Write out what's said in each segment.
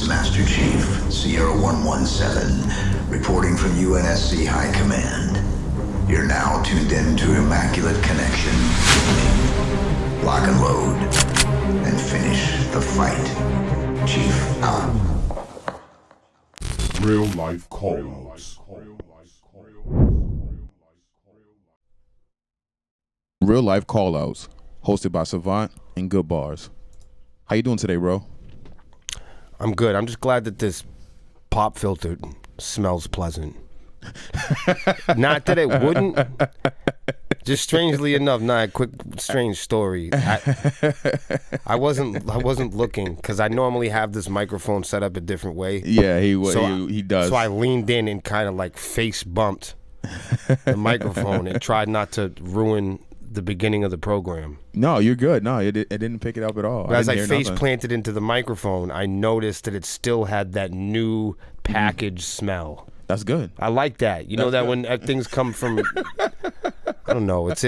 is Master Chief, Sierra 117, reporting from UNSC High Command. You're now tuned in to Immaculate Connection. Lock and load, and finish the fight. Chief out. Real life callouts. Real life callouts, hosted by Savant and Goodbarz. How you doing today, bro? I'm good. I'm just glad that this pop filter smells pleasant. Not that it wouldn't. Just strangely enough, a quick strange story. I wasn't looking because I normally have this microphone set up a different way. Yeah, he does. So I leaned in and kind of like face bumped the microphone and tried not to ruin the beginning of the program. No, you're good. No, it didn't pick it up at all. As I face planted into the microphone, I noticed that it still had that new package smell. That's good. I like that. You know that when things come from, I don't know. It's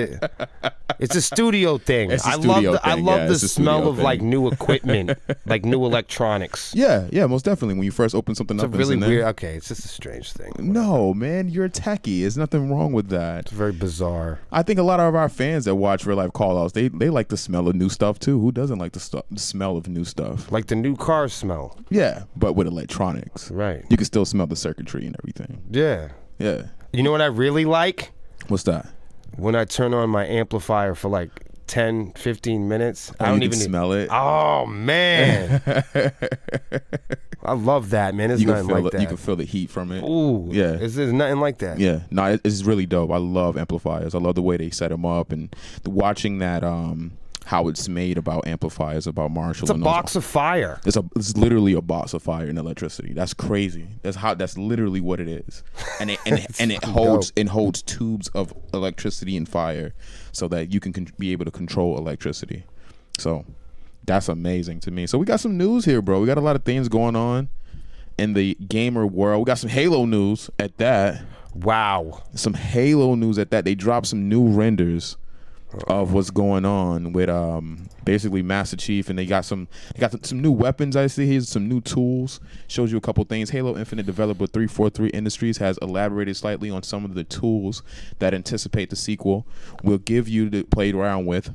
a studio thing. It's a studio thing. I love the it's a smell studio of thing. like new equipment, like new electronics. Yeah, most definitely. When you first open something It's up, a really and it's in weird. there. Okay, it's just a strange thing. No, man, you're a techie. There's nothing wrong with that. It's very bizarre. I think a lot of our fans that watch real life callouts, they like the smell of new stuff too. Who doesn't like the smell of new stuff? Like the new car smell. Yeah, but with electronics, Right. you can still smell the circuitry and everything. Yeah. Yeah. You know what I really like? What's that? When I turn on my amplifier for like 10, 15 minutes. Oh, I don't you even can smell it. Oh, man. I love that, man. There's nothing like that. You can feel the heat from it. Ooh. Yeah. There's nothing like that. Yeah. No, it's really dope. I love amplifiers. I love the way they set them up and watching that how it's made about amplifiers, about Marshall. It's a box of fire. It's literally a box of fire and electricity. That's crazy. That's literally what it is. And it holds tubes of electricity and fire so that you can be able to control electricity. So that's amazing to me. So we got some news here, bro. We got a lot of things going on in the gamer world. We got some Halo news at that. Wow. Some Halo news at that. They dropped some new renders of what's going on with basically Master Chief, and they got some new weapons. I see here's some new tools. Shows you a couple things. Halo Infinite developer 343 Industries has elaborated slightly on some of the tools that anticipate the sequel will give you to play around with,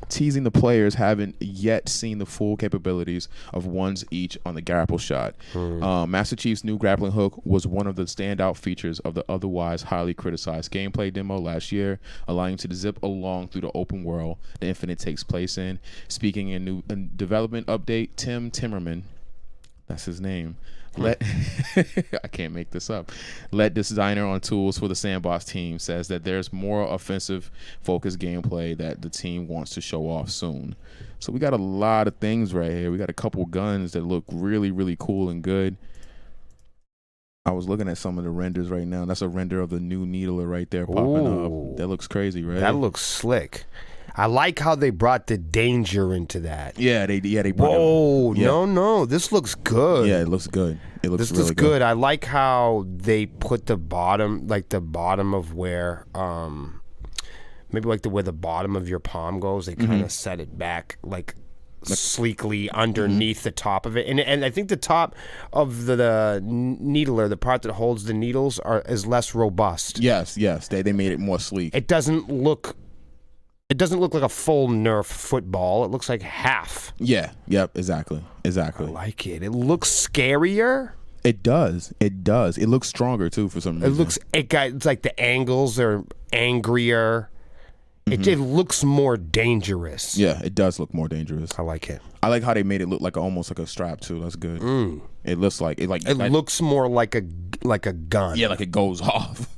teasing the players haven't yet seen the full capabilities of ones each on the grapple shot. Master Chief's new grappling hook was one of the standout features of the otherwise highly criticized gameplay demo last year, allowing you to zip along through the open world the Infinite takes place in. Speaking in new development update, Tim Timmerman, that's his name, I can't make this up. Lead designer on tools for the Sandbox team says that there's more offensive focused gameplay that the team wants to show off soon. So we got a lot of things right here. We got a couple guns that look really, really cool and good. I was looking at some of the renders right now. That's a render of the new Needler right there popping up. That looks crazy, right? That looks slick. I like how they brought the danger into that. Yeah, they brought Whoa, yeah. no, this looks good. Yeah, it looks good. It looks This really looks good. I like how they put the bottom of where, maybe like where the bottom of your palm goes. They kind of set it back like sleekly underneath the top of it, and I think the top of the needler, the part that holds the needles, is less robust. Yes, they made it more sleek. It doesn't look like a full Nerf football. It looks like half. Yeah. Yep. Exactly. I like it. It looks scarier. It does. It looks stronger too for some reason. It's like the angles are angrier. It looks more dangerous. Yeah, it does look more dangerous. I like it. I like how they made it look like almost like a strap too. That's good. It looks like it looks more like a gun. Yeah, like it goes off,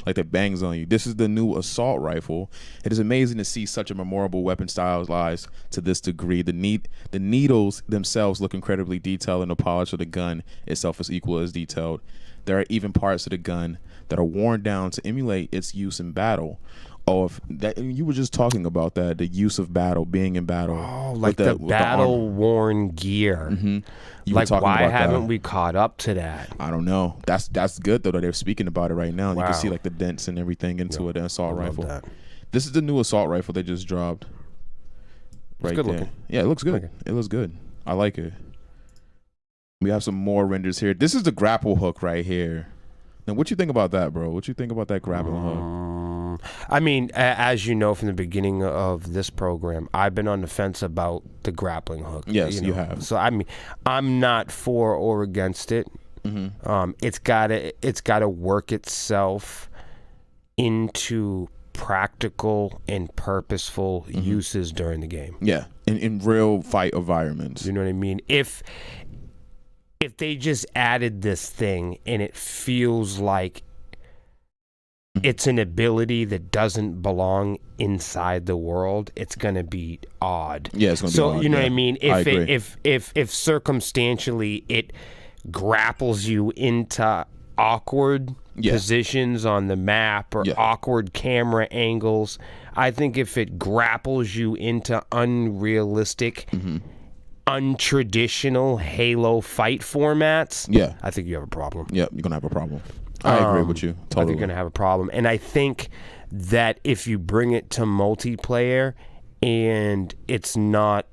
like it bangs on you. This is the new assault rifle. It is amazing to see such a memorable weapon stylized to this degree. The needles themselves look incredibly detailed, and the polish of the gun itself is equally as detailed. There are even parts of the gun that are worn down to emulate its use in battle. Oh, if that you were just talking about that, the use of battle, being in battle. Oh, like the battle-worn gear. Like, why haven't we caught up to that? I don't know. That's good though that they're speaking about it right now. Wow. You can see like the dents and everything into it. An assault rifle. That. This is the new assault rifle they just dropped. It's good there. looking. Yeah, it looks good. Okay. It looks good. I like it. We have some more renders here. This is the grapple hook right here. Now, what you think about that, bro? What you think about that grappling hook? I mean, as you know from the beginning of this program, I've been on the fence about the grappling hook. Yes, you you have. So I mean, I'm not for or against it. It's gotta work itself into practical and purposeful uses during the game. Yeah, in real fight environments. You know what I mean? If they just added this thing and it feels like it's an ability that doesn't belong inside the world, it's gonna be odd. Yeah, it's gonna be so odd, you know yeah. what I mean? I agree. If circumstantially it grapples you into awkward positions on the map or awkward camera angles, I think if it grapples you into unrealistic, untraditional Halo fight formats, I think you have a problem. Yeah, you're gonna have a problem. I agree with you. Totally. I think you're gonna have a problem. And I think that if you bring it to multiplayer and it's not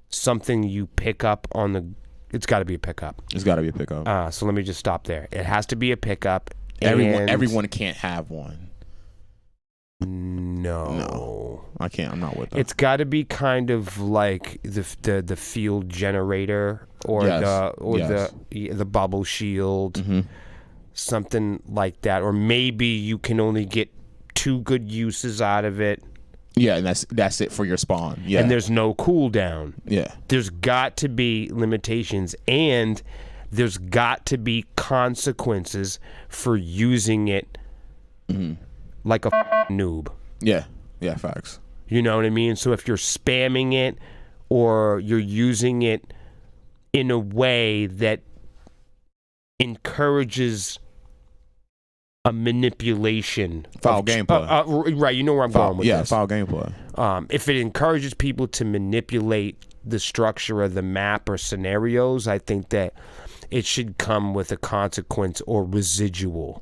something you pick up on the, it's got to be a pickup. It's got to be a pickup. So let me just stop there. It has to be a pickup. Everyone can't have one. No, I can't. I'm not with that. It's got to be kind of like the field generator or the bubble shield, something like that. Or maybe you can only get 2 good uses out of it. Yeah, and that's it for your spawn. Yeah, and there's no cooldown. Yeah, there's got to be limitations, and there's got to be consequences for using it like a noob. Yeah, facts. You know what I mean? So if you're spamming it or you're using it in a way that encourages a manipulation, foul gameplay, right? You know where I'm going with this. Foul gameplay. If it encourages people to manipulate the structure of the map or scenarios, I think that it should come with a consequence or residual.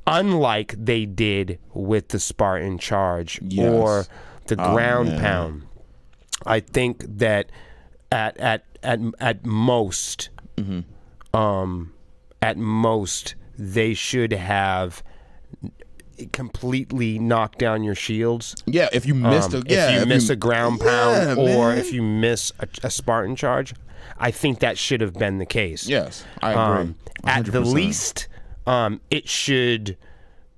Unlike they did with the Spartan Charge or the ground pound. I think that at most, they should have completely knocked down your shields. Yeah, if you missed a ground pound or if you miss a Spartan Charge, I think that should have been the case. Yes, I agree. At the least, it should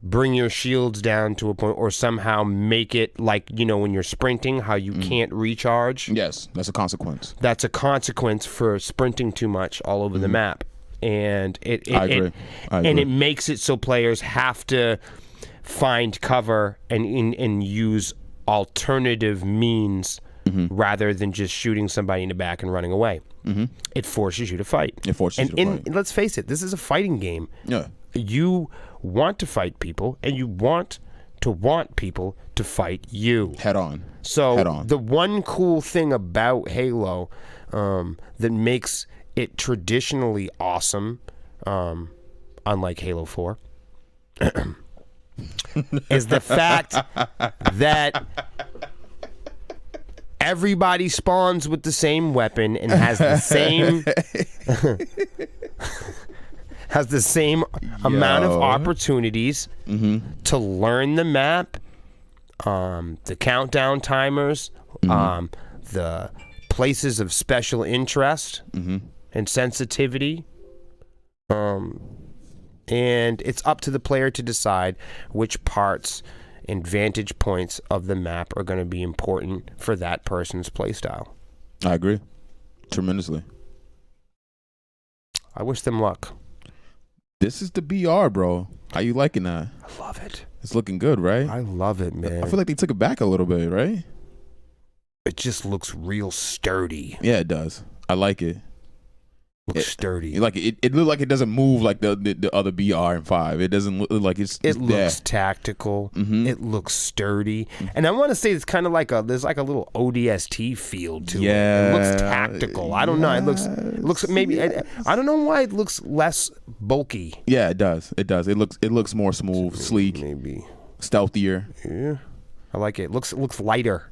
bring your shields down to a point or somehow make it like, when you're sprinting, how you can't recharge. Yes, that's a consequence. That's a consequence for sprinting too much all over the map. And I agree. And it makes it so players have to find cover and use alternative means rather than just shooting somebody in the back and running away. It forces you to fight. And let's face it, this is a fighting game. Yeah. You want to fight people, and you want people to fight you head on. So the one cool thing about Halo that makes it traditionally awesome, unlike Halo 4, is the fact that everybody spawns with the same weapon and has the same amount of opportunities to learn the map, the countdown timers, the places of special interest and sensitivity. And it's up to the player to decide which parts and vantage points of the map are going to be important for that person's playstyle. I agree. Tremendously. I wish them luck. This is the BR, bro. How you liking that? I love it. It's looking good, right? I love it, man. I feel like they took it back a little bit, right? It just looks real sturdy. Yeah, it does. I like it. Looks sturdy. Like it look like it doesn't move like the other BR and 5. It doesn't look like it looks tactical. It looks sturdy. And I want to say it's kind of like there's like a little ODST feel to it. It looks tactical. I don't know. It looks maybe I don't know why it looks less bulky. Yeah, it does. It does. It looks more smooth, sleek, maybe stealthier. Yeah. I like it. It looks lighter.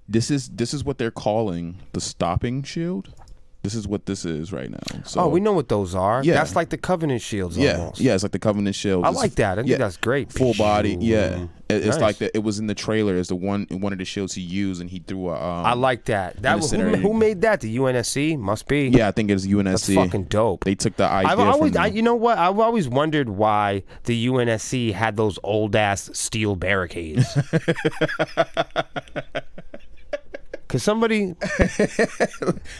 This is what they're calling the stopping shield. This is what this is right now. So, Oh, we know what those are. Yeah. That's like the Covenant shields almost. Yeah, it's like the Covenant shield. I It's like that. I think that's great. Full body. Yeah, it's Nice. like that. It was in the trailer. It's the one of the shields he used, and he threw a. I like that. That was, who made that? The UNSC? Must be. Yeah, I think it's UNSC. That's fucking dope. They took the idea from them. You know what? I've always wondered why the UNSC had those old ass steel barricades. Cause somebody,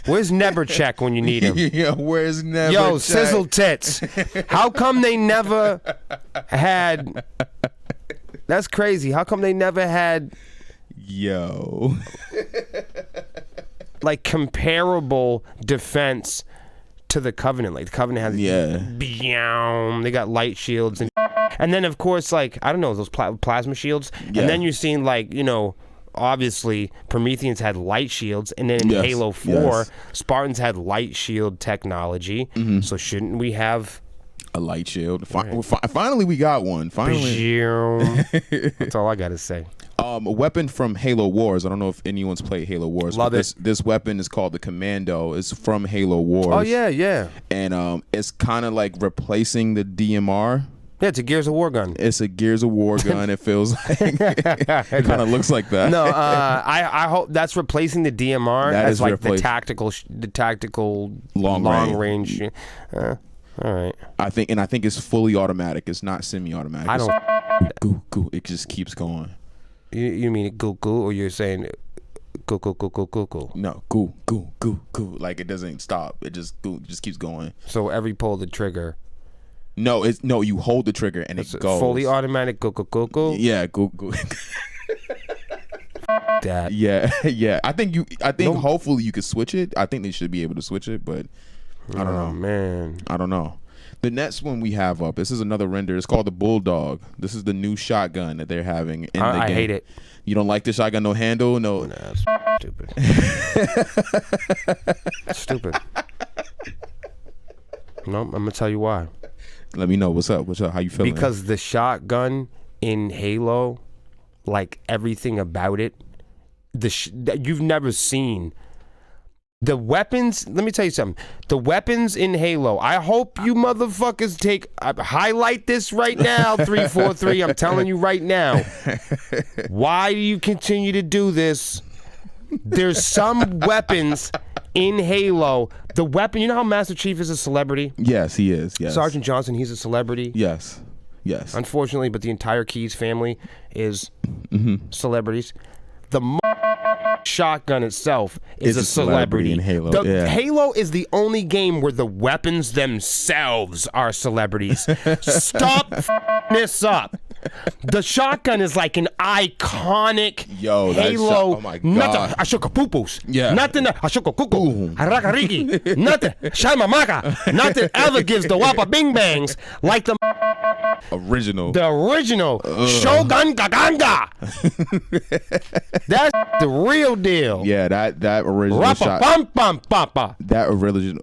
where's Nebercheck when you need him? Yeah, where's Nebercheck? Yo, sizzle tits. How come they never had? That's crazy. How come they never had Yo. like comparable defense to the Covenant? Like the Covenant has, they got light shields and then of course like I don't know those plasma shields, and then you're seeing like obviously Prometheans had light shields, and then in Halo 4 Spartans had light shield technology. So shouldn't we have a light shield? Finally we got one. Finally. That's all I gotta say. A weapon from Halo Wars. I don't know if anyone's played Halo Wars. Love it. This weapon is called the Commando. It's from Halo Wars. Oh yeah. And it's kind of like replacing the DMR. Yeah, it's a Gears of War gun. It's a Gears of War gun. It feels like it kind of looks like that. No, I hope that's replacing the DMR. That's like the tactical long range. All right. I think it's fully automatic. It's not semi-automatic. I don't. Goo. It just keeps going. You mean goo, or you're saying goo? No, goo. Like it doesn't stop. It just keeps going. So every pull of the trigger. No, you hold the trigger and it goes. Fully automatic goo. Yeah, goo. That. Yeah. I think hopefully you could switch it. I think they should be able to switch it, but I don't know. Man. I don't know. The next one we have up, this is another render. It's called the Bulldog. This is the new shotgun that they're having in the game. I hate it. You don't like the shotgun, no handle? No. Nah, that's stupid. Stupid. No, I'm going to tell you why. Let me know. What's up? How you feeling? Because the shotgun in Halo, like everything about it, you've never seen. The weapons, let me tell you something. The weapons in Halo, I hope you motherfuckers highlight this right now, 343. I'm telling you right now. Why do you continue to do this? There's some weapons in Halo. The weapon, you know how Master Chief is a celebrity? Yes, he is. Yes. Sergeant Johnson, he's a celebrity. Yes. Unfortunately, but the entire Keyes family is celebrities. The shotgun itself is a celebrity in Halo. Halo is the only game where the weapons themselves are celebrities. Stop this up. The shotgun is like an iconic Halo. Oh my god! Nothing. Rakariki. Nothing. Shamamaka. Nothing ever gives the wappa bing bangs like the original. The original Shogun Gaganga. That's the real deal. Yeah, that original shot. That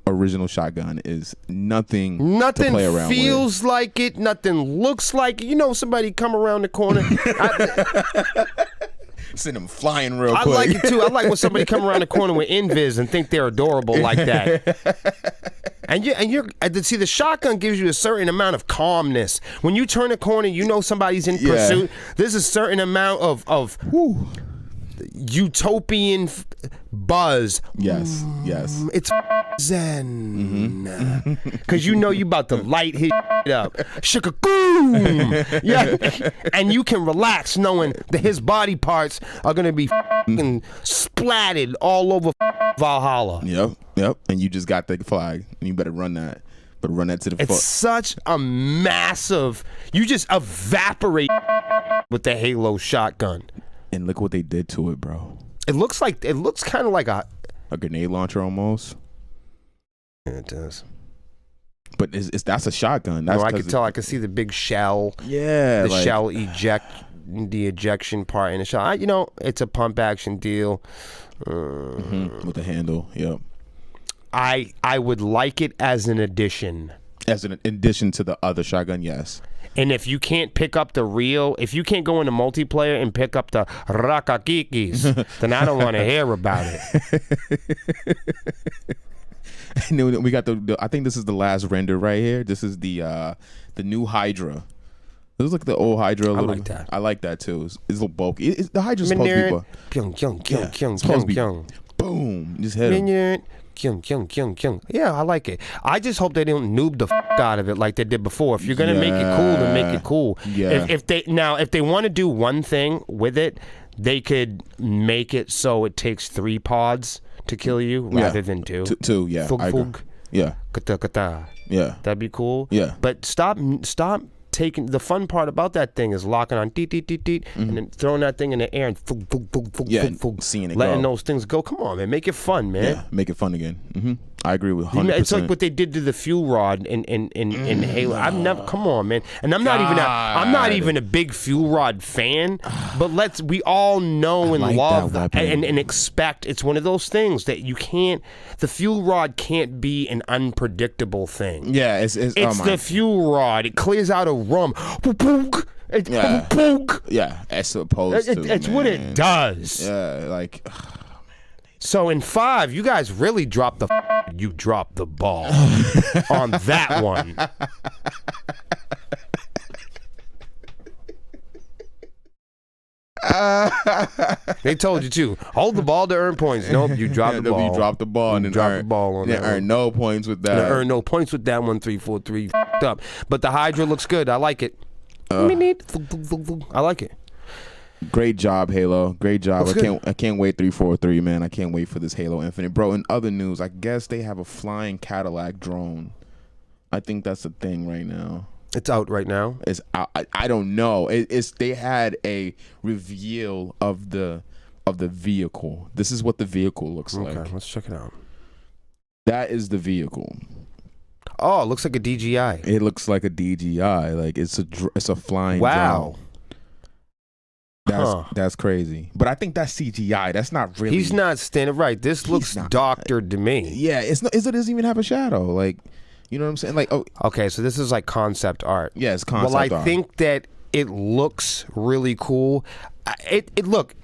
original shotgun is nothing to play around with. Nothing feels like it. Nothing looks like it. You know, somebody come around the corner. Send them flying real quick. I like it too. I like when somebody come around the corner with invis and think they're adorable like that. And you're see, the shotgun gives you a certain amount of calmness. When you turn a corner, you know somebody's in pursuit. There's a certain amount of utopian buzz. Yes. It's zen. Because you know you about to light his up. Shakagoom! Yeah. And you can relax knowing that his body parts are going to be splatted all over Valhalla. Yep. And you just got the flag. And you better run that. But run that to the foot. It's such a massive... You just evaporate with the Halo shotgun. And look what they did to it, bro. It looks kind of like a grenade launcher almost. Yeah, it does. But that's a shotgun. That's I could tell. I could see the big shell. Yeah, the shell the ejection part in the shell. It's a pump action deal. With the handle. Yep. I would like it as an addition. As an addition to the other shotgun, yes. And if you can't pick up if you can't go into multiplayer and pick up the rakakikis, then I don't want to hear about it. And then we got the I think this is the last render right here. This is the new Hydra. This is like the old Hydra. I like that. I like that too. It's a little bulky. The Hydra's supposed to be boom. Just hit him. Yeah, I like it. I just hope they don't noob the out of it like they did before. If you're gonna make it cool, then make it cool. Yeah. If they want to do one thing with it, they could make it so it takes 3 pods to kill you rather than 2. Two, yeah. Yeah. Kata. Yeah. That'd be cool. Yeah. But stop taking the fun part about that thing is locking on and then throwing that thing in the air and seeing it letting go. those things go. Come on, man, make it fun, man. Yeah, make it fun again. I agree with 100%. It's like what they did to the fuel rod in Halo. I've never. Come on, man. And I'm not even a big fuel rod fan. But we all know and like love that weapon. and expect. It's one of those things that you can't. The fuel rod can't be an unpredictable thing. Yeah, it's the fuel rod. It clears out a room. Yeah, as opposed to it's what it does. Yeah, like. So in 5, you guys really dropped the ball on that one. They told you to hold the ball to earn points. Nope, you dropped the ball. You dropped the ball and then earn no points with that. Earn no points with that one. 3, 4, 3 up. But the Hydra looks good. I like it. I like it. Great job, Halo. Great job. I can't wait 343, man. I can't wait for this Halo Infinite. Bro, in other news, I guess they have a flying Cadillac drone. I think that's a thing right now. It's out right now. It's out. I don't know. They had a reveal of the vehicle. This is what the vehicle looks like. Okay, let's check it out. That is the vehicle. Oh, it looks like a DJI. It looks like a DJI. Like it's a flying wow. drone. That's crazy. But I think that's CGI. That's not really. He's not standing right. This looks doctored to me. Yeah, it doesn't even have a shadow. Like, you know what I'm saying? Like, oh. Okay, so this is like concept art. Yeah, it's concept art. Well, I think that it looks really cool. Look.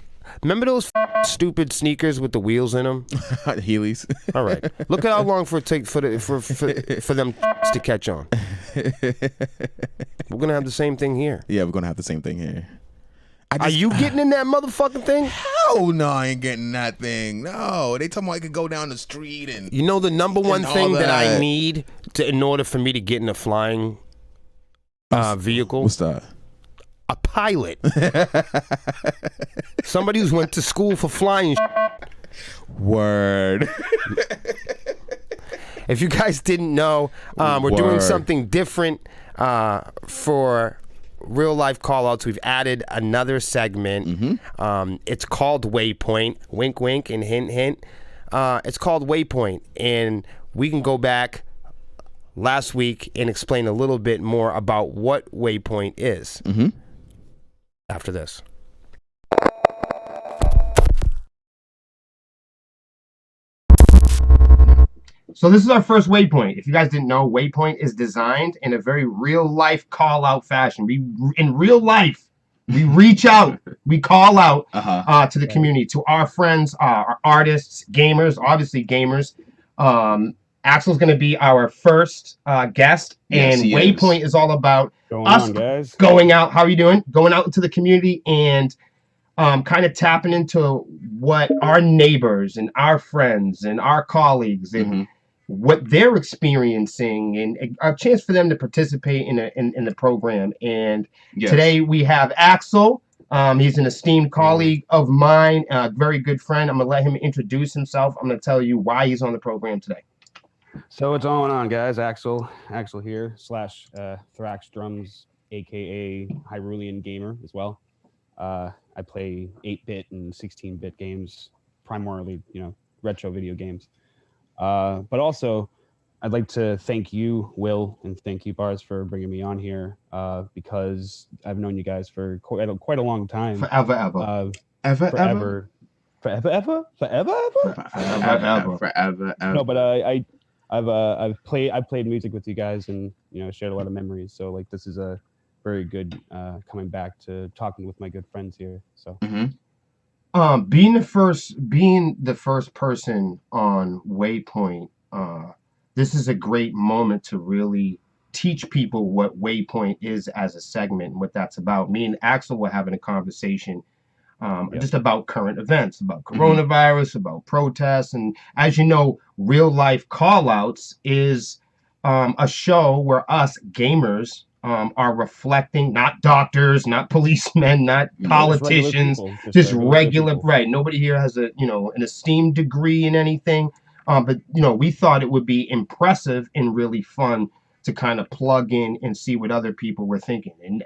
Remember those stupid sneakers with the wheels in them? Heelys. All right. Look at how long for them to catch on. We're gonna have the same thing here. Yeah, we're gonna have the same thing here. Are you getting in that motherfucking thing? Hell no, I ain't getting that thing. No, they talking about I could go down the street and. You know the number one thing that I need in order for me to get in a flying vehicle? What's that? A pilot. Somebody who's went to school for flying. Word. If you guys didn't know, we're doing something different for real life callouts. We've added another segment. It's called Waypoint. Wink, wink, and hint, hint. It's called Waypoint, and we can go back last week and explain a little bit more about what Waypoint is. After this. So this is our first Waypoint. If you guys didn't know, Waypoint is designed in a very real-life call-out fashion. In real life, we reach out, we call out to the community, to our friends, our artists, gamers, obviously gamers. Axel's going to be our first guest, and Waypoint is all about us going out. How are you doing? Going out into the community and kind of tapping into what our neighbors and our friends and our colleagues and what they're experiencing, and a chance for them to participate in the program. And today we have Axel. He's an esteemed colleague of mine, a very good friend. I'm going to let him introduce himself. I'm going to tell you why he's on the program today. So what's going on, guys? Axel here, / Thrax Drums, aka Hyrulian Gamer as well. I play 8-bit and 16-bit games, primarily, retro video games. But also, I'd like to thank you, Will, and thank you, Barz, for bringing me on here, because I've known you guys for quite a long time. Forever. No, but I've played music with you guys and shared a lot of memories. So like this is a very good coming back to talking with my good friends here. So being the first person on Waypoint, this is a great moment to really teach people what Waypoint is as a segment and what that's about. Me and Axel were having a conversation just about current events, about coronavirus, about protests. And as you know, Real Life Callouts is a show where us gamers are reflecting, not doctors, not policemen, not politicians, just regular, right? Nobody here has a, an esteemed degree in anything. But, we thought it would be impressive and really fun to kind of plug in and see what other people were thinking. And,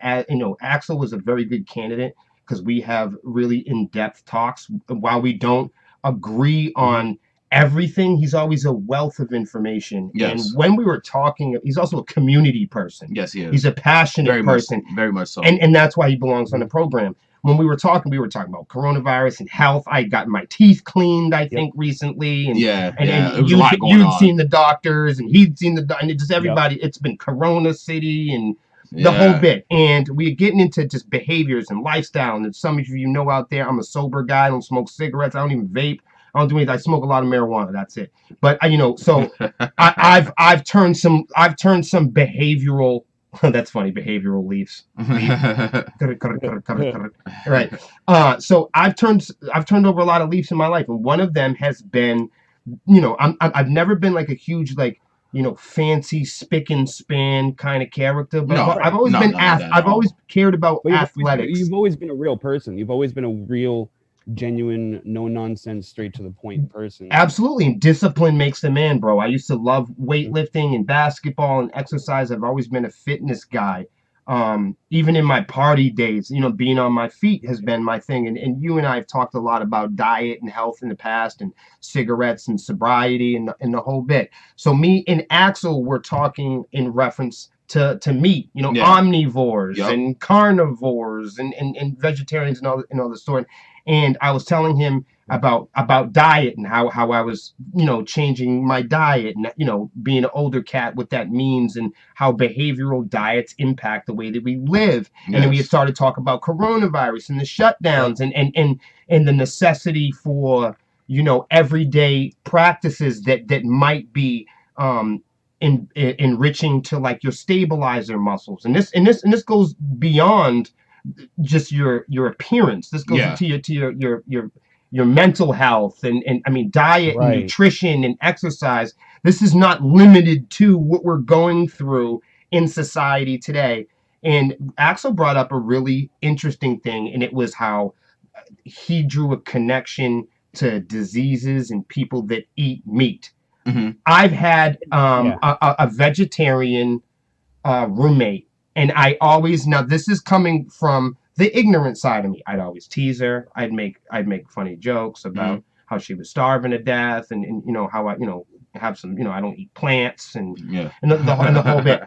Axel was a very good candidate because we have really in-depth talks. While we don't agree on everything, he's always a wealth of information. Yes. And when we were talking, he's also a community person. Yes, he is. He's a passionate person. Very much so. And that's why he belongs on the program. When we were talking about coronavirus and health. I got my teeth cleaned, I think, recently. And, and you'd seen the doctors, and he'd seen and just everybody. It's been Corona City and the whole bit. And we're getting into just behaviors and lifestyle. And some of you know out there, I'm a sober guy. I don't smoke cigarettes. I don't even vape. I don't do anything. I smoke a lot of marijuana. That's it. But so I've turned some behavioral. That's funny. Behavioral leaves. Right. So I've turned over a lot of leaves in my life, and one of them has been, I've never been like a huge fancy spick and span kind of character, but I've always been I've always cared about athletics. You've always been a real person. You've always been a real, genuine, no nonsense, straight to the point person. Absolutely. And discipline makes the man, bro. I used to love weightlifting and basketball and exercise. I've always been a fitness guy. Even in my party days, being on my feet has been my thing. And you and I have talked a lot about diet and health in the past, and cigarettes and sobriety and the whole bit. So me and Axel were talking in reference to meat, omnivores and carnivores and vegetarians and all the sort. And I was telling him about diet and how I was, changing my diet and, being an older cat, what that means, and how behavioral diets impact the way that we live. Yes. And then we had started talking about coronavirus and the shutdowns and the necessity for, everyday practices that might be enriching to like your stabilizer muscles. And this goes beyond just your appearance. This goes into your mental health and I mean diet and nutrition and exercise. This is not limited to what we're going through in society today. And Axel brought up a really interesting thing, and it was how he drew a connection to diseases and people that eat meat. Mm-hmm. I've had a vegetarian roommate. And I always, now this is coming from the ignorant side of me. I'd always tease her. I'd make funny jokes about how she was starving to death, and how I have some I don't eat plants and the whole bit.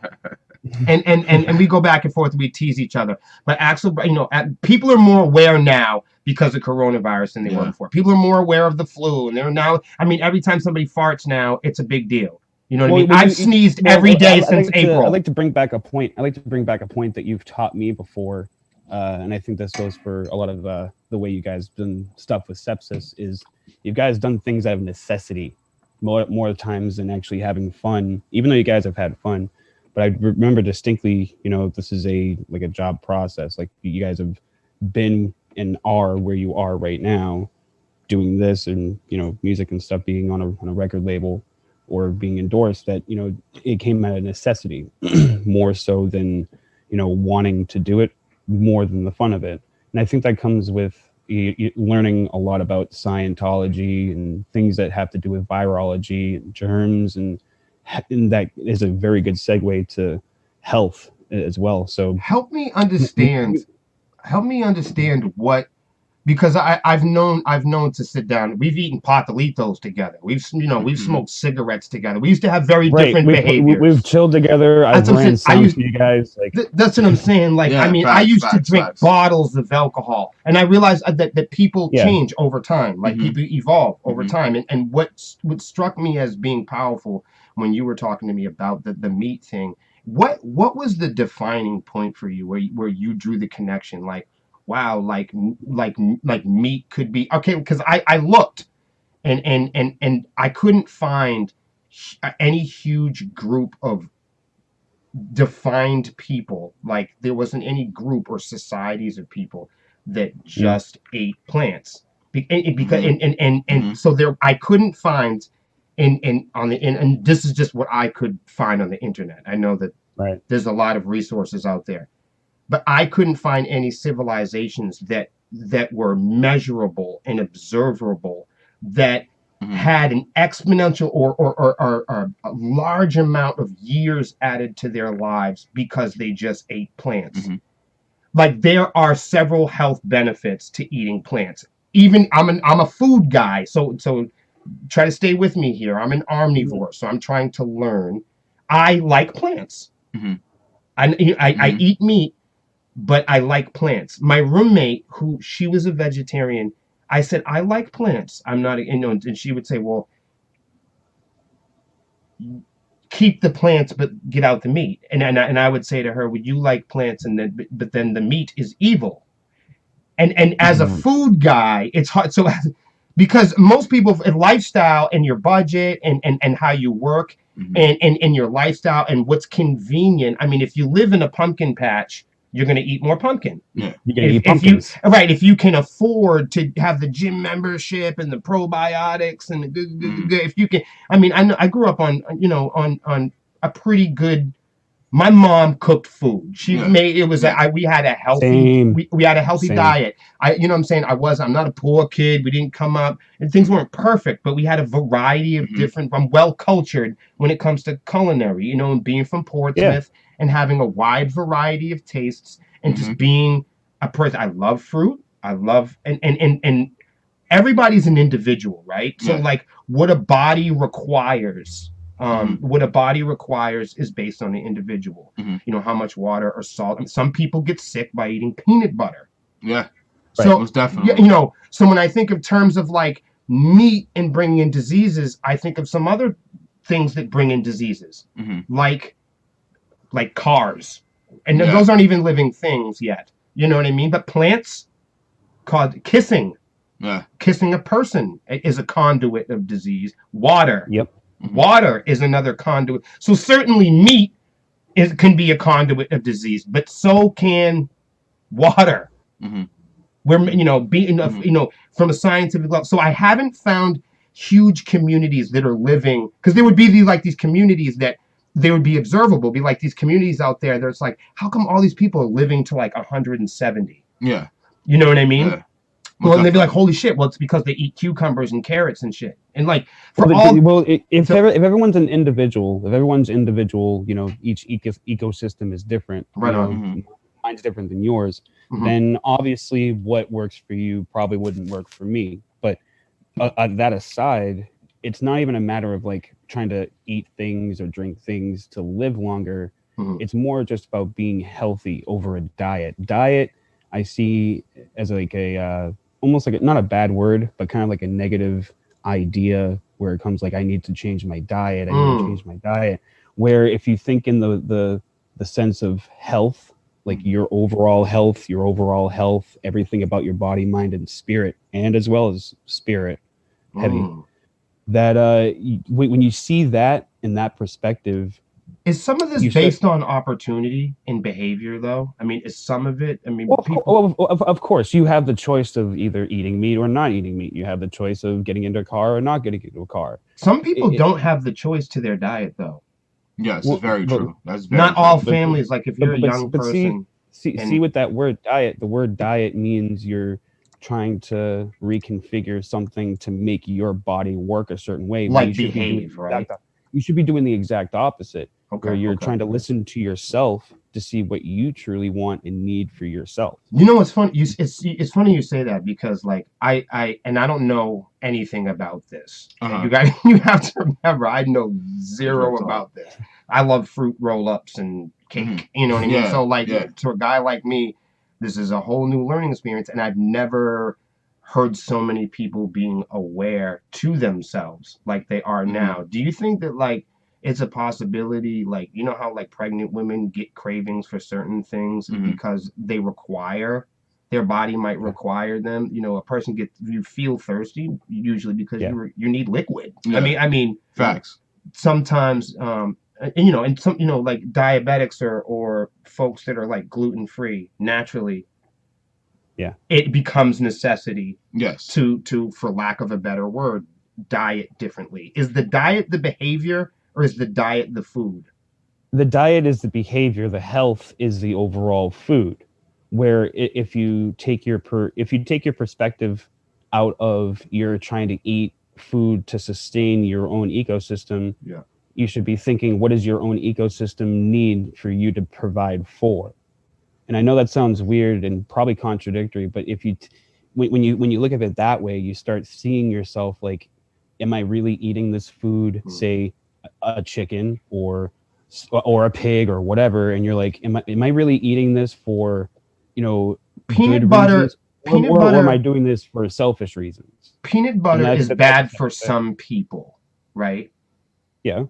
And we go back and forth. We tease each other. But Axel, people are more aware now because of coronavirus than they were before. People are more aware of the flu, and they're now. I mean, every time somebody farts now, it's a big deal. You know what I mean? I've sneezed every day since April. I'd like to bring back a point. That you've taught me before, and I think this goes for a lot of the way you guys done stuff with sepsis. Is you guys done things out of necessity more times than actually having fun. Even though you guys have had fun, but I remember distinctly, this is a job process. Like you guys have been and are where you are right now, doing this and music and stuff, being on a record label or being endorsed, that it came out of necessity more so than wanting to do it, more than the fun of it. And I think that comes with learning a lot about Scientology and things that have to do with virology and germs, and that is a very good segue to health as well. So help me understand what. Because I've known to sit down. We've eaten patalitos together. We've smoked cigarettes together. We used to have very different behaviors. We've chilled together. I've ran sounds for you guys. That's what I'm saying. I used to drink bottles of alcohol, and I realized that people change over time. Like people evolve over time. And what struck me as being powerful when you were talking to me about the meat thing, what was the defining point for you where you drew the connection? Like, wow, like meat could be okay, because I looked and I couldn't find any huge group of defined people. Like there wasn't any group or societies of people that just ate plants. Because so there I couldn't find and this is just what I could find on the internet. I know that there's a lot of resources out there, but I couldn't find any civilizations that were measurable and observable that had an exponential or a large amount of years added to their lives because they just ate plants. Like there are several health benefits to eating plants. Even I'm a food guy, so try to stay with me here. I'm an omnivore, so I'm trying to learn. I like plants. I eat meat, but I like plants. My roommate, she was a vegetarian, I said, I like plants. I'm not, and she would say, well, keep the plants, but get out the meat. And I would say to her, would you like plants? But then the meat is evil. And as a food guy, it's hard. So because most people, lifestyle and your budget and how you work and your lifestyle and what's convenient. I mean, if you live in a pumpkin patch, you're going to eat more pumpkin. Yeah, you're going to eat pumpkins. If you can afford to have the gym membership and the probiotics and if you can, I mean, I grew up on a pretty good. My mom cooked food. She made it was we had a healthy we had a healthy diet. You know what I'm saying? I'm not a poor kid. We didn't come up and things weren't perfect, but we had a variety of different. I'm well cultured when it comes to culinary. And being from Portsmouth. And having a wide variety of tastes and just being a person. I love fruit. I love and everybody's an individual, right? So like what a body requires, is based on the individual. How much water or salt. And some people get sick by eating peanut butter. Yeah. So most definitely. So when I think of terms of like meat and bringing in diseases, I think of some other things that bring in diseases, like cars, and those aren't even living things yet. You know what I mean? But plants, called kissing a person is a conduit of disease. Water, water is another conduit. So certainly meat can be a conduit of disease, but so can water. We're from a scientific level. So I haven't found huge communities that are living, because there would be these communities that they would be observable, be like these communities out there. There's like, how come all these people are living to like 170? Yeah. You know what I mean? Yeah. Well, and they'd be like, holy shit. Well, it's because they eat cucumbers and carrots and shit. And like, if everyone's an individual, each ecosystem is different. Right on. Mine's different than yours. Then obviously what works for you probably wouldn't work for me. But that aside, it's not even a matter of like trying to eat things or drink things to live longer. It's more just about being healthy over a diet. Diet, I see as like a almost like not a bad word, but kind of like a negative idea where it comes like, I need to change my diet. I need to change my diet. Where if you think in the sense of health, like your overall health, everything about your body, mind, and spirit, and as well as spirit, heavy. That when you see that in that perspective, is some of this based on opportunity in behavior, though? I mean, is some of it? I mean, of course, you have the choice of either eating meat or not eating meat. You have the choice of getting into a car or not getting into a car. Some people don't have the choice to their diet, though. Yes, it's very true. That's very not true. all families. Like if you're a young person, see what that word diet. The word diet means you're trying to reconfigure something to make your body work a certain way. Like behave, right? You should be doing the exact opposite. Where you're trying to listen to yourself to see what you truly want and need for yourself. You know what's funny? It's funny you say that, because like I don't know anything about this. You have to remember, I know zero about this. I love fruit roll-ups and cake. You know what I mean? So like to a guy like me, this is a whole new learning experience, and I've never heard so many people being aware to themselves like they are now. Do you think that like it's a possibility, like, you know how like pregnant women get cravings for certain things because their body might require them? A person you feel thirsty usually because you need liquid. I mean facts. sometimes, and some, like diabetics or folks that are like gluten free naturally, yeah, it becomes necessity. Yes. To, for lack of a better word, diet differently. Is the diet the behavior, or is the diet the food? the diet is the behavior, the health is the overall food. Where if you take your perspective out of you're trying to eat food to sustain your own ecosystem, Yeah. you should be thinking, what does your own ecosystem need for you to provide for? And I know that sounds weird and probably contradictory, but if you when you look at it that way, you start seeing yourself like, am I really eating this food, say a chicken or a pig or whatever, and you're like, am I really eating this for, Peanut good butter reasons, or am I doing this for selfish reasons? Peanut butter is bad for some people, right? Yeah.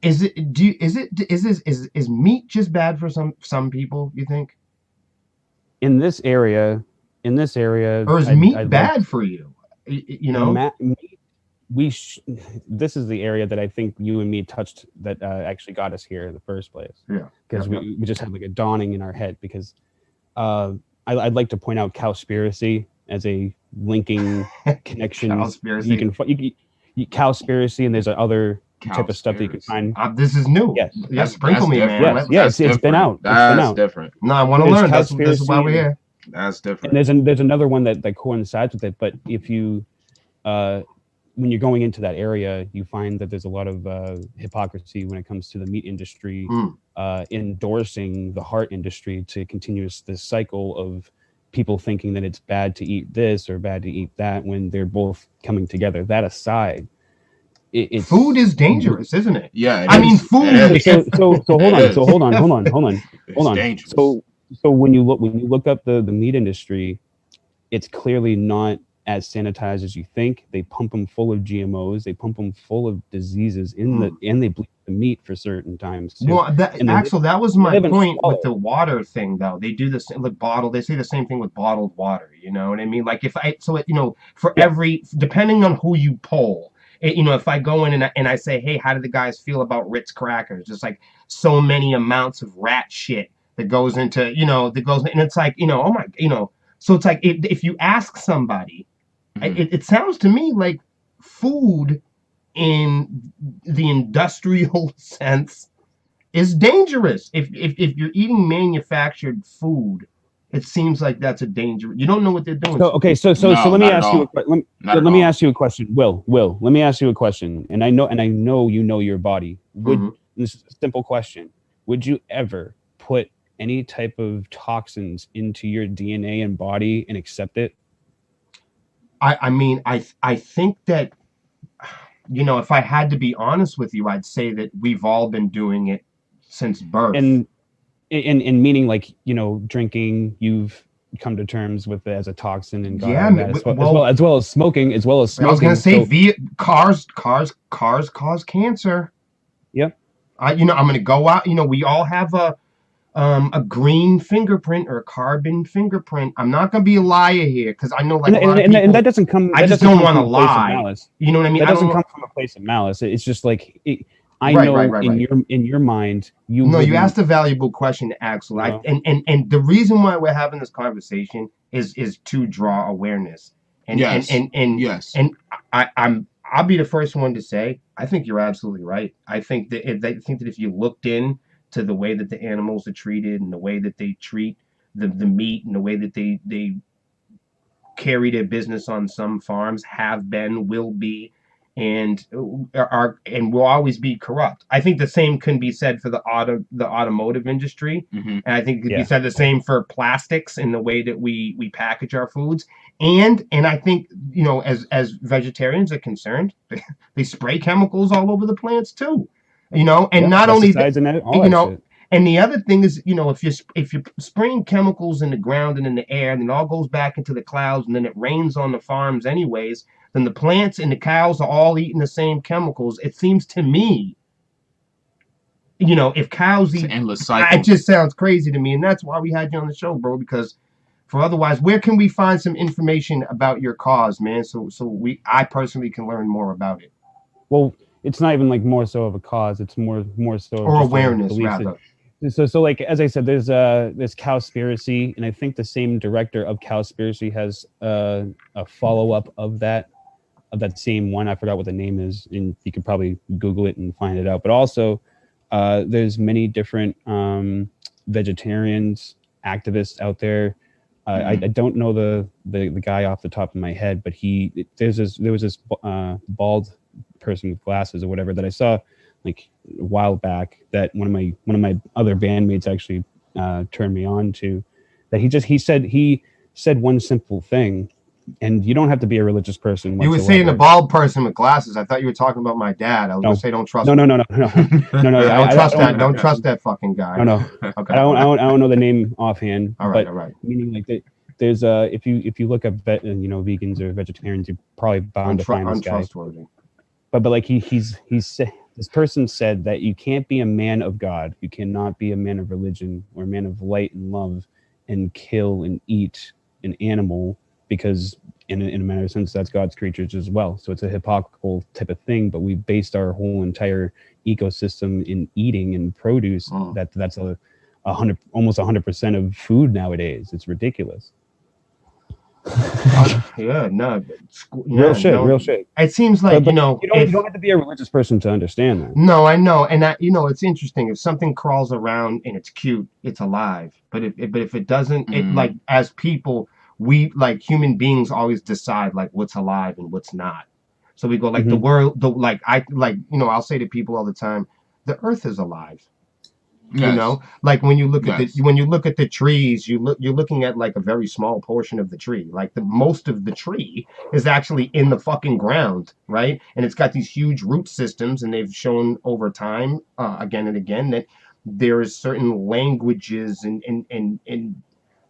Is meat just bad for some people, you think? In this area, or is meat bad for you? This is the area that I think you and me touched that actually got us here in the first place. Yeah, because we just had like a dawning in our head. Because I'd like to point out cowspiracy as a linking connection. Cowspiracy. Cowspiracy, and there's other type of stuff that you can find. This is new. Yes, sprinkle me, man. Yes, it's been out. That's different. No, I want to learn. That's why we're here. That's different. And there's another one that coincides with it. But if you when you're going into that area, you find that there's a lot of hypocrisy when it comes to the meat industry endorsing the heart industry to continue this cycle of people thinking that it's bad to eat this or bad to eat that, when they're both coming together. That aside, food is dangerous, isn't it? Yeah, food. So hold on. Dangerous. So when you look up the meat industry, it's clearly not as sanitized as you think. They pump them full of GMOs. They pump them full of diseases and they bleach the meat for certain times too. Well, Axel, that was my point with the water thing, though. They do this like they say the same thing with bottled water. You know what I mean? Like every, depending on who you poll, if I go in and I say, hey, how do the guys feel about Ritz crackers? Just like so many amounts of rat shit that goes into, and it's like, oh my, so it's like if you ask somebody, it sounds to me like food in the industrial sense is dangerous. If you're eating manufactured food, it seems like that's a danger. You don't know what they're doing. So let me ask you let me ask you a question. Will, let me ask you a question. And I know you know your body. This is a simple question. Would you ever put any type of toxins into your DNA and body and accept it? I mean, I think that, if I had to be honest with you, I'd say that we've all been doing it since birth. And meaning, like, drinking, you've come to terms with it as a toxin, and as well as smoking. I was gonna say cars cause cancer. Yep. I'm gonna go out. We all have a green fingerprint or a carbon fingerprint. I'm not gonna be a liar here, because I know like a lot of people, and that doesn't come. I just don't want to lie. You know what I mean? That doesn't come from a place of malice. It's just like in your mind, you asked a valuable question, Axel. And the reason why we're having this conversation is to draw awareness. And I'll be the first one to say, I think you're absolutely right. I think that if you looked in to the way that the animals are treated and the way that they treat the meat and the way that they carry their business on some farms, have been, will be, and will always be corrupt. I think the same can be said for the automotive industry, and I think it could be said the same for plastics and the way that we package our foods. And I think, as vegetarians are concerned, they spray chemicals all over the plants too. And not only that, and the other thing is, if you're spraying chemicals in the ground and in the air, and it all goes back into the clouds, and then it rains on the farms anyways, then the plants and the cows are all eating the same chemicals. It seems to me, if cows eat, endless cycle. It just sounds crazy to me, and that's why we had you on the show, bro. Because for otherwise, where can we find some information about your cause, man? So I personally can learn more about it. well, it's not even like more so of a cause. It's more so Or just awareness, belief rather. So like as I said, there's Cowspiracy, and I think the same director of Cowspiracy has a follow-up of that same one. I forgot what the name is, and you could probably Google it and find it out. But also, there's many different vegetarians, activists out there. I don't know the guy off the top of my head, but there was this bald person with glasses or whatever that I saw like a while back, that one of my other bandmates actually turned me on to. That he said one simple thing. And you don't have to be a religious person whatsoever. You were saying a bald person with glasses. I thought you were talking about my dad. I was gonna say don't trust. No. Don't trust that. Don't trust that fucking guy. No. Okay. I don't know the name offhand. All right. Meaning like that. There's if you look up vegans or vegetarians, you're probably bound to find this guy. Untrustworthy. But like he's said, this person said that you can't be a man of God, you cannot be a man of religion or a man of light and love, and kill and eat an animal, because in a matter of sense that's God's creatures as well. So it's a hypocritical type of thing. But we based our whole entire ecosystem in eating and produce. That's almost 100% of food nowadays. It's ridiculous. Real shit. It seems like you don't have to be a religious person to understand that. No, I know, and that it's interesting. If something crawls around and it's cute, it's alive. But if it doesn't, it like as people, we like human beings always decide like what's alive and what's not. So we go like the world, I'll say to people all the time, the earth is alive. Yes. You know, like when you look at the trees, you're looking at like a very small portion of the tree. Like the most of the tree is actually in the fucking ground, right? And it's got these huge root systems, and they've shown over time, again and again, that there is certain languages and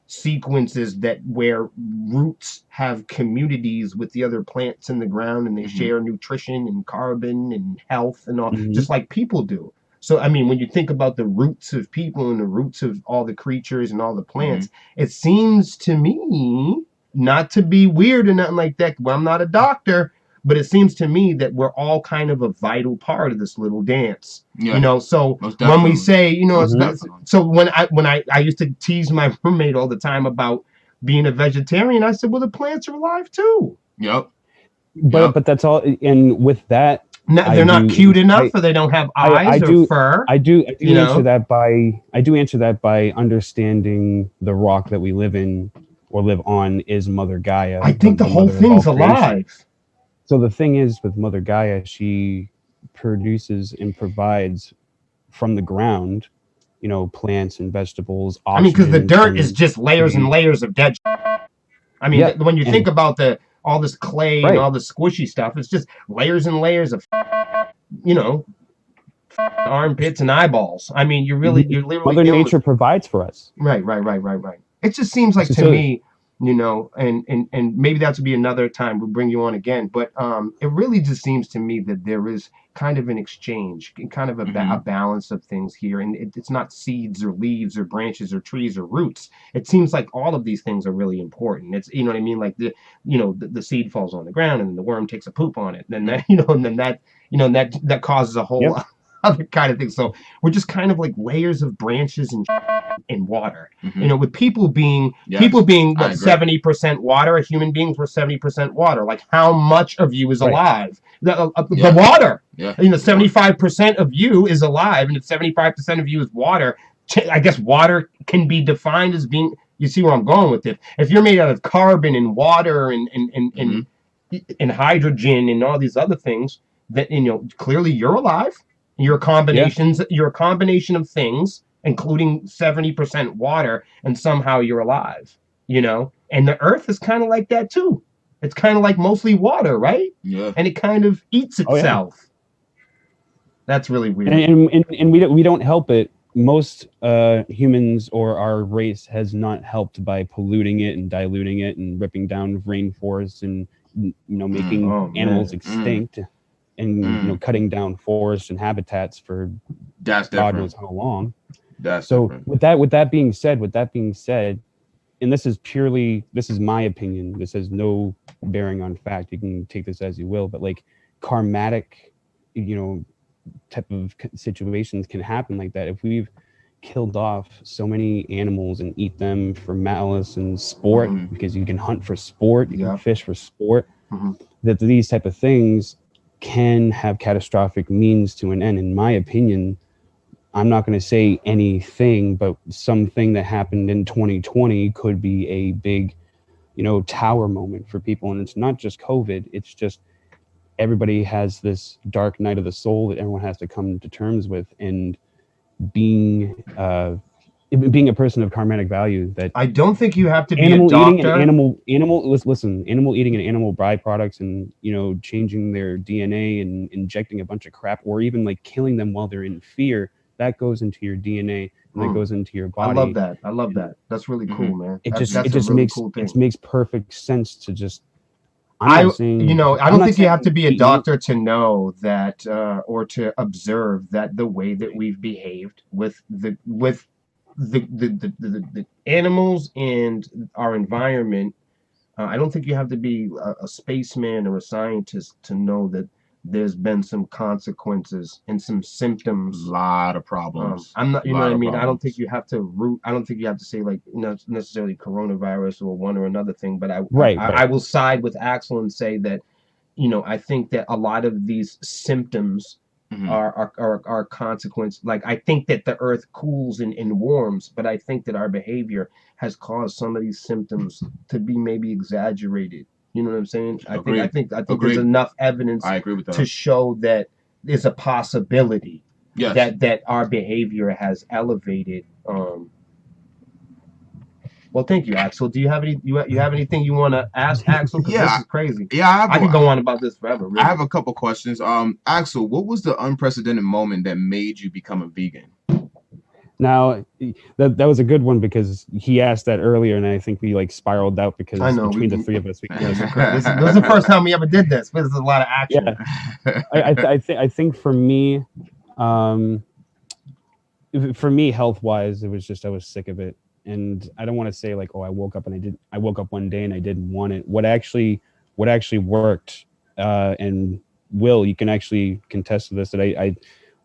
sequences that where roots have communities with the other plants in the ground, and they share nutrition and carbon and health and all, just like people do. So, I mean, when you think about the roots of people and the roots of all the creatures and all the plants, it seems to me, not to be weird or nothing like that, well, I'm not a doctor, but it seems to me that we're all kind of a vital part of this little dance. Yeah. You know, so when we say, so when I used to tease my roommate all the time about being a vegetarian, I said, well, the plants are alive too. Yep. But that's all. And with that, they're not cute enough, or they don't have eyes or fur. I do answer that by understanding the rock that we live in or live on is Mother Gaia. I think the whole thing's alive. So the thing is with Mother Gaia, she produces and provides from the ground, plants and vegetables. I mean, because the dirt is just layers and layers of dead. I mean, when you think about all this clay and all this squishy stuff, it's just layers and layers of, armpits and eyeballs. I mean, you're literally Mother Nature provides for us. Right. It just seems like to me, and maybe that would be another time we'll bring you on again. But it really just seems to me that there is kind of an exchange, kind of a balance of things here, and it's not seeds or leaves or branches or trees or roots. It seems like all of these things are really important. It's what I mean, like the seed falls on the ground and then the worm takes a poop on it, and then that causes a whole other kind of thing. So we're just kind of like layers of branches and water. With people being 70% water, human beings were 70% water. Like how much of you is alive? The water. 75% of you is alive, and if 75% of you is water, I guess water can be defined as being. You see where I'm going with it? If you're made out of carbon and water and hydrogen and all these other things, that clearly you're alive. You're a combination of things, including 70% water, and somehow you're alive. And the earth is kind of like that too. It's kind of like mostly water, right? Yeah. And it kind of eats itself. Oh, yeah. That's really weird. And we don't help it. Most humans or our race has not helped by polluting it and diluting it and ripping down rainforests and making animals extinct. And cutting down forests and habitats for God knows how long. With that being said, and this is my opinion. This has no bearing on fact. You can take this as you will, but like karmatic type of situations can happen like that. If we've killed off so many animals and eat them for malice and sport, because you can hunt for sport, you can fish for sport, that these type of things can have catastrophic means to an end. In my opinion, I'm not going to say anything, but something that happened in 2020 could be a big, tower moment for people. And it's not just COVID. It's just everybody has this dark night of the soul that everyone has to come to terms with. And being a person of karmatic value, that I don't think you have to be animal a doctor. eating an animal eating an animal byproducts and changing their DNA and injecting a bunch of crap, or even like killing them while they're in fear, that goes into your DNA and that goes into your body. I love that. That's really cool, man. It That's just a really makes cool thing. it makes perfect sense to just. I don't think you have to be a doctor to know that, or to observe that the way that we've behaved with the animals and our environment. I don't think you have to be a spaceman or a scientist to know that there's been some consequences and some symptoms. A lot of problems. I'm not, you know what I mean? Problems. I don't think you have to say like necessarily coronavirus or one or another thing, but I will side with Axel and say that, I think that a lot of these symptoms are consequence. Like, I think that the earth cools and warms, but I think that our behavior has caused some of these symptoms to be maybe exaggerated. You know what I'm saying? I think there's enough evidence I agree with that. to show that there's a possibility that our behavior has elevated. Well, thank you, Axel. Do you have anything you want to ask Axel? Because this is crazy. Yeah, I could go on about this forever. Really. I have a couple questions. Axel, what was the unprecedented moment that made you become a vegan? Now, that was a good one, because he asked that earlier, and I think we spiraled out because between the three of us. This was the first time we ever did this. But there's a lot of action. Yeah. I think for me, health-wise, it was just I was sick of it, and I don't want to say I woke up one day and I didn't want it. What actually worked, and Will, you can actually contest to this, that I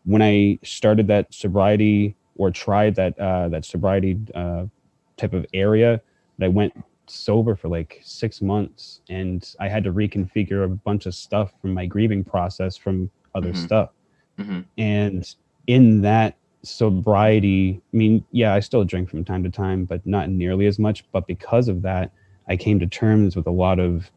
when I started that sobriety, or tried that sobriety type of area, that I went sober for 6 months, and I had to reconfigure a bunch of stuff from my grieving process from other stuff. And in that sobriety, I still drink from time to time, but not nearly as much. But because of that, I came to terms with a lot of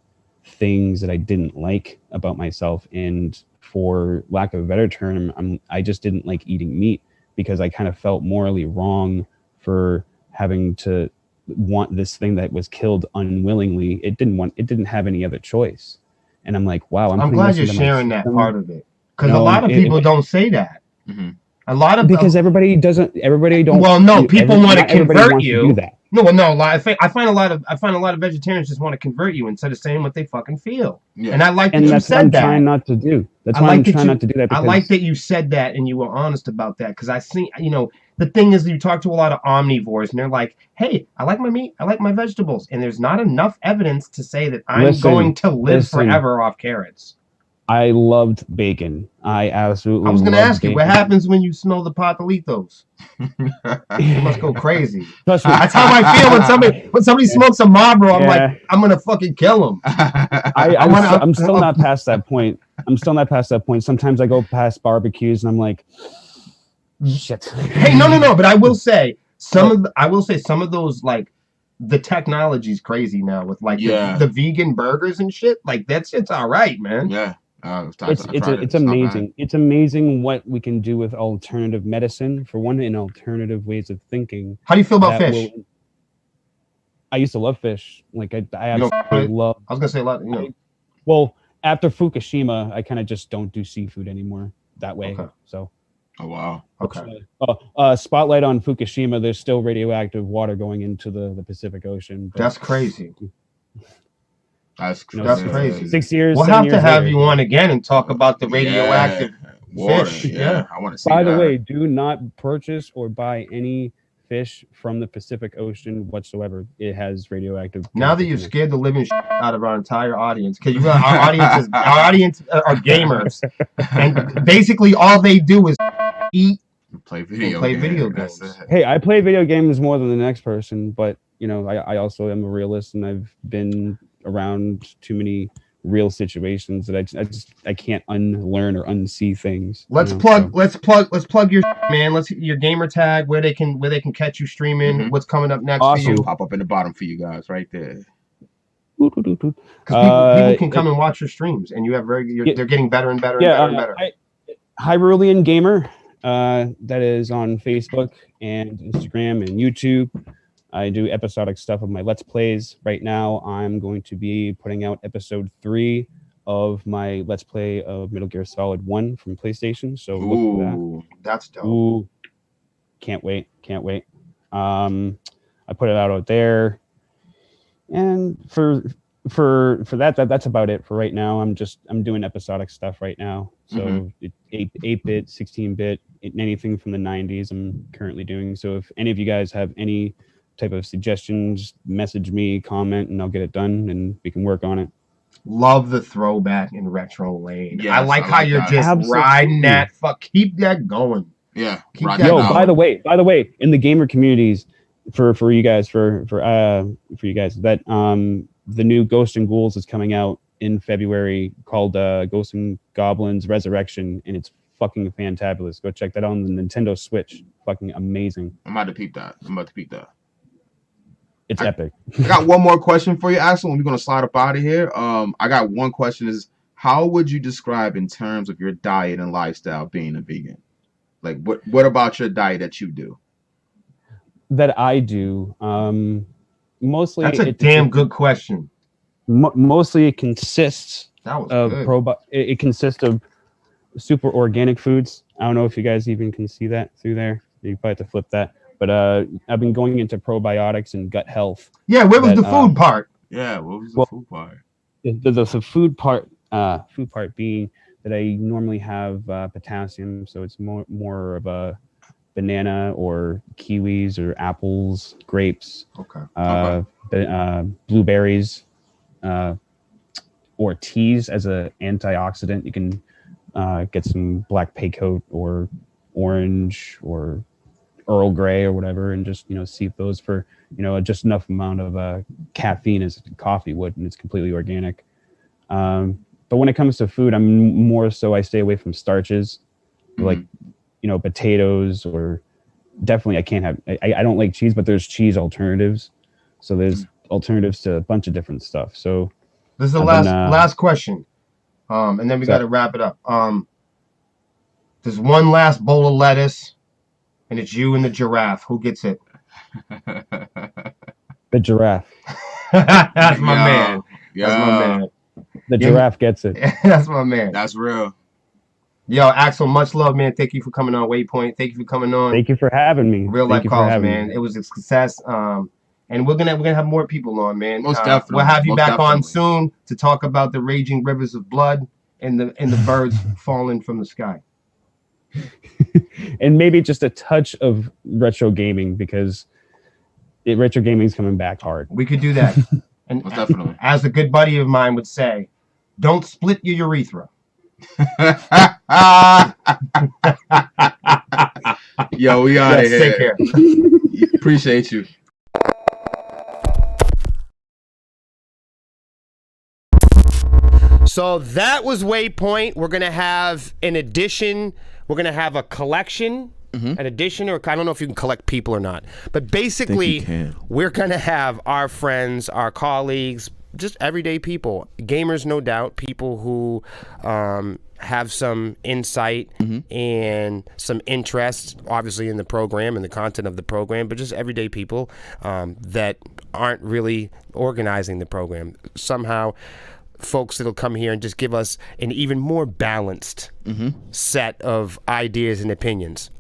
things that I didn't like about myself. And for lack of a better term, I just didn't like eating meat, because I kind of felt morally wrong for having to want this thing that was killed unwillingly. It didn't have any other choice. And I'm like, wow. I'm glad you're sharing that part of it, because a lot of people don't say that. A lot of everybody don't. Well, no, people want to convert you. No, I find a lot of vegetarians just want to convert you instead of saying what they fucking feel. Yeah. And I like that you said that. I'm trying not to do. That's why I'm trying not to do that. I like that you said that and you were honest about that, because I see, the thing is, you talk to a lot of omnivores and they're like, hey, I like my meat, I like my vegetables, and there's not enough evidence to say that I'm going to live forever off carrots. I loved bacon. I absolutely. I was going to ask you, what happens when you smell the patalitos? You must go crazy. That's how I feel when somebody smokes a Marlboro. I'm like, I'm going to fucking kill him. I'm still not past that point. Sometimes I go past barbecues and I'm like, shit. Hey, no. But I will say some of those, the technology's crazy now with the vegan burgers and shit. That shit's all right, man. Yeah. It's amazing. It's amazing what we can do with alternative medicine, for one, and alternative ways of thinking. How do you feel about fish? I used to love fish. I absolutely love. I was gonna say a lot. Well, after Fukushima, I kind of just don't do seafood anymore that way. Okay. So. Oh wow. Okay. Spotlight on Fukushima. There's still radioactive water going into the Pacific Ocean. That's crazy. That's crazy. 6 years. We'll have to have you on again and talk about the radioactive water. fish. Yeah, I want to see. By the way, do not purchase or buy any fish from the Pacific Ocean whatsoever. It has radioactive. Now that you've scared the living out of our entire audience, because our audience are gamers, and basically all they do is eat, play video games. Hey, I play video games more than the next person, but I also am a realist, and I've been around too many real situations that I can't unlearn or unsee things. Let's plug your man. Your gamer tag, where they can catch you streaming. What's coming up next for you? Pop up in the bottom for you guys right there. Because people can come and watch your streams, and you have they're getting better and better and better. Hyrulian Gamer, that is on Facebook and Instagram and YouTube. I do episodic stuff of my Let's Plays. Right now, I'm going to be putting out episode 3 of my Let's Play of Metal Gear Solid 1 from PlayStation. So look for that. That's dope. Ooh, can't wait. I put it out there. And for that's about it for right now. I'm doing episodic stuff right now. So 8-bit, 16-bit, anything from the 90s I'm currently doing. So if any of you guys have any type of suggestions, message me, comment, and I'll get it done, and we can work on it. Love the throwback and retro lane. Yes, I like how you're just riding that. Keep that going. Yeah. Keep that going. By the way, in the gamer communities, for you guys, for you guys, that the new Ghosts and Ghouls is coming out in February, called Ghosts and Goblins Resurrection, and it's fucking fantabulous. Go check that out on the Nintendo Switch. Fucking amazing. I'm about to peep that. It's epic. I got one more question for you, Axel, and we're gonna slide up out of here. I got one question: is how would you describe in terms of your diet and lifestyle being a vegan? Like, what about your diet that you do? That I do, mostly. That's a damn good question. Mostly, it consists of it consists of super organic foods. I don't know if you guys even can see that through there. You probably have to flip that. But I've been going into probiotics and gut health. Yeah, where was the food part? Yeah, what was the food part? The food part being that I normally have potassium, so it's more of a banana or kiwis or apples, grapes, blueberries, or teas as an antioxidant. You can get some black paycoat or orange or Earl Grey or whatever, and just seep those for just enough amount of caffeine as coffee would, and it's completely organic. But when it comes to food, I'm more so I stay away from starches, like potatoes, or definitely I can't have. I don't like cheese, but there's cheese alternatives. So there's alternatives to a bunch of different stuff. So this is the last question, and then we got to wrap it up. There's one last bowl of lettuce. And it's you and the giraffe. Who gets it? The giraffe. That's my man. Yeah. That's my man. The giraffe gets it. That's my man. That's real. Yo, Axel, much love, man. Thank you for coming on Waypoint. Thank you for coming on. Thank you for having me. Real life calls, man. It was a success. And we're gonna have more people on, man. Most definitely. We'll have you back on soon to talk about the raging rivers of blood and the birds falling from the sky. And maybe just a touch of retro gaming, because retro gaming is coming back hard. We could do that. And definitely, as a good buddy of mine would say, don't split your urethra. Yo, we out of here. Take care. Appreciate you. So that was Waypoint. We're gonna have an edition. We're gonna have a collection, an edition, or I don't know if you can collect people or not. But basically, we're gonna have our friends, our colleagues, just everyday people, gamers, no doubt, people who have some insight and some interest, obviously, in the program and the content of the program, but just everyday people that aren't really organizing the program. Somehow, folks that'll come here and just give us an even more balanced set of ideas and opinions.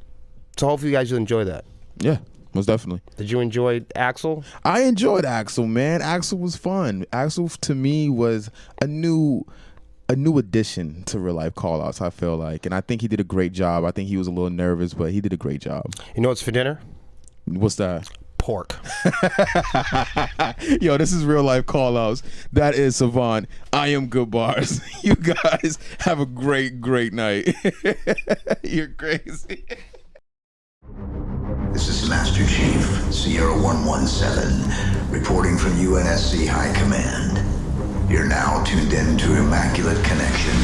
So hopefully you guys will enjoy that. Yeah, most definitely. Did you enjoy Axel? I enjoyed Axel, man. Axel was fun. Axel, to me, was a new addition to real life callouts, I feel like. And I think he did a great job. I think he was a little nervous, but he did a great job. You know what's for dinner? What's that? Pork. Yo, this is real life call outs. That is Savant. I am Goodbarz. You guys have a great night. You're crazy. This is Master Chief, Sierra 117, reporting from UNSC High Command. You're now tuned in to Immaculate Connection.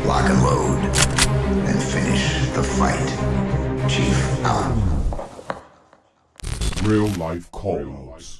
Lock and load, and finish the fight. Chief out. Real life callouts.